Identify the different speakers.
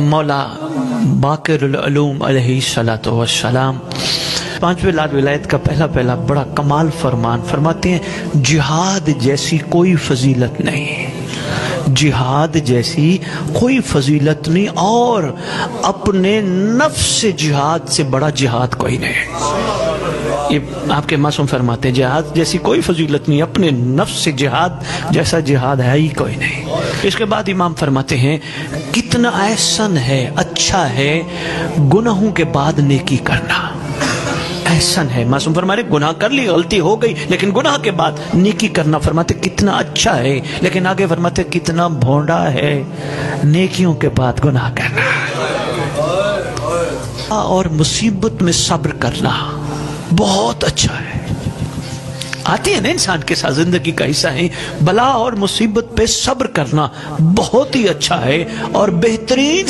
Speaker 1: مولا باقر العلوم علیہ الصلوۃ والسلام پانچویں لال ولایت کا پہلا بڑا کمال فرمان فرماتے ہیں، جہاد جیسی کوئی فضیلت نہیں، جہاد جیسی کوئی فضیلت نہیں، اور اپنے نفس سے جہاد سے بڑا جہاد کوئی نہیں۔ یہ آپ کے معصوم فرماتے ہیں جہاد جیسی کوئی فضیلت نہیں، اپنے نفس سے جہاد جیسا جہاد ہے ہی کوئی نہیں۔ اس کے بعد امام فرماتے ہیں کتنا احسن ہے، اچھا ہے گناہوں کے بعد نیکی کرنا، احسن ہے۔ معصوم فرماتے گناہ کر لی، غلطی ہو گئی، لیکن گناہ کے بعد نیکی کرنا، فرماتے کتنا اچھا ہے، لیکن آگے فرماتے کتنا بھونڈا ہے نیکیوں کے بعد گناہ کرنا، اور مصیبت میں صبر کرنا بہت اچھا ہے۔ آتی ہے نا انسان کے ساتھ، زندگی کا حصہ ہے، بلا اور مصیبت پہ صبر کرنا بہت ہی اچھا ہے اور بہترین